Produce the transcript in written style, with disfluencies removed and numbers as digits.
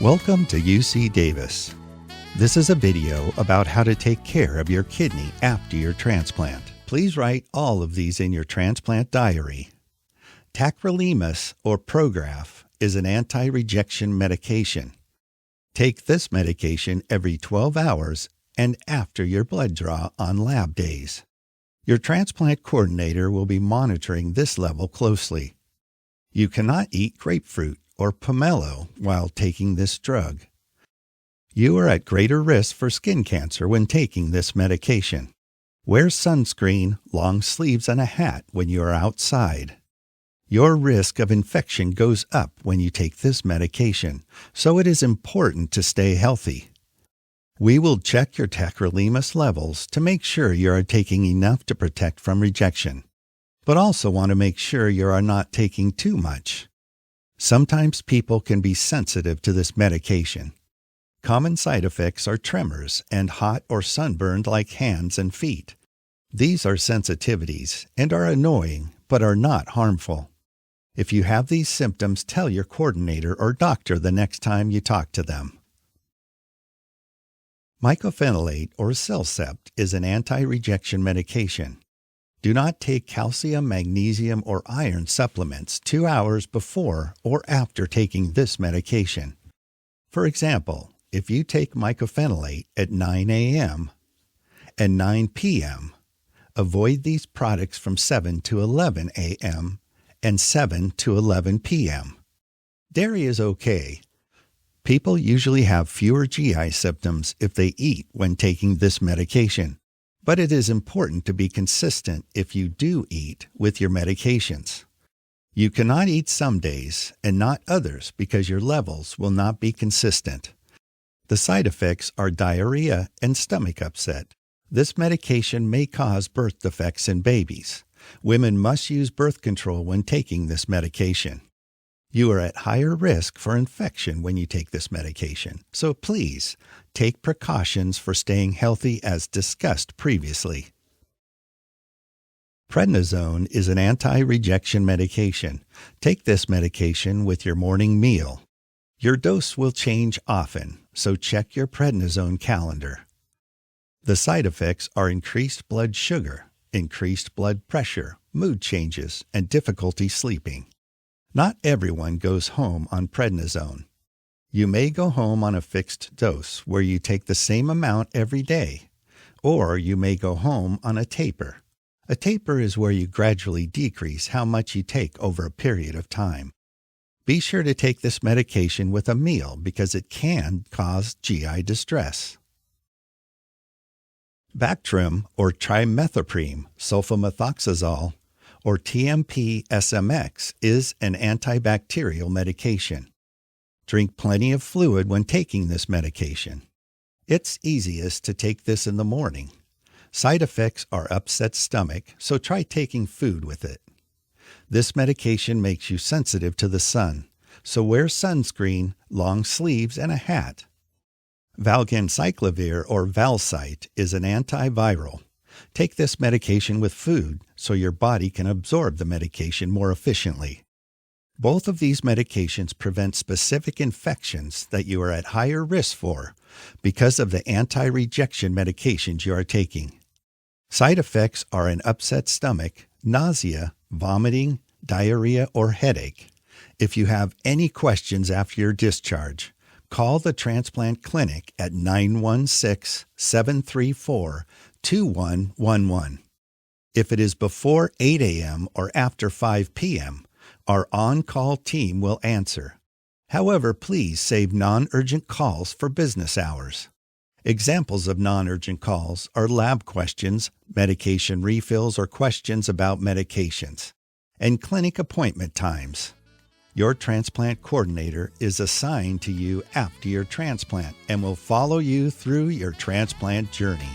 Welcome to UC Davis. This is a video about how to take care of your kidney after your transplant. Please write all of these in your transplant diary. Tacrolimus or Prograf is an anti-rejection medication. Take this medication every 12 hours and after your blood draw on lab days. Your transplant coordinator will be monitoring this level closely. You cannot eat grapefruit or pomelo while taking this drug. You are at greater risk for skin cancer when taking this medication. Wear sunscreen, long sleeves, and a hat when you are outside. Your risk of infection goes up when you take this medication, so it is important to stay healthy. We will check your tacrolimus levels to make sure you are taking enough to protect from rejection, but also want to make sure you are not taking too much. Sometimes people can be sensitive to this medication. Common side effects are tremors and hot or sunburned like hands and feet. These are sensitivities and are annoying but are not harmful. If you have these symptoms, tell your coordinator or doctor the next time you talk to them. Mycophenolate or Celcept is an anti-rejection medication. Do not take calcium, magnesium, or iron supplements 2 hours before or after taking this medication. For example, if you take mycophenolate at 9 a.m. and 9 p.m., avoid these products from 7 to 11 a.m. and 7 to 11 p.m. Dairy is okay. People usually have fewer GI symptoms if they eat when taking this medication. But it is important to be consistent if you do eat with your medications. You cannot eat some days and not others because your levels will not be consistent. The side effects are diarrhea and stomach upset. This medication may cause birth defects in babies. Women must use birth control when taking this medication. You are at higher risk for infection when you take this medication, so please take precautions for staying healthy as discussed previously. Prednisone is an anti-rejection medication. Take this medication with your morning meal. Your dose will change often, so check your prednisone calendar. The side effects are increased blood sugar, increased blood pressure, mood changes, and difficulty sleeping. Not everyone goes home on prednisone. You may go home on a fixed dose where you take the same amount every day, or you may go home on a taper. A taper is where you gradually decrease how much you take over a period of time. Be sure to take this medication with a meal because it can cause GI distress. Bactrim or trimethoprim sulfamethoxazole or TMP-SMX is an antibacterial medication. Drink plenty of fluid when taking this medication. It's easiest to take this in the morning. Side effects are upset stomach, so try taking food with it. This medication makes you sensitive to the sun, so wear sunscreen, long sleeves, and a hat. Valganciclovir or Valsite is an antiviral. Take this medication with food so your body can absorb the medication more efficiently. Both of these medications prevent specific infections that you are at higher risk for because of the anti-rejection medications you are taking. Side effects are an upset stomach, nausea, vomiting, diarrhea, or headache. If you have any questions after your discharge, call the transplant clinic at 916-734-2111. If it is before 8 a.m. or after 5 p.m., our on-call team will answer. However, please save non-urgent calls for business hours. Examples of non-urgent calls are lab questions, medication refills, or questions about medications, and clinic appointment times. Your transplant coordinator is assigned to you after your transplant and will follow you through your transplant journey.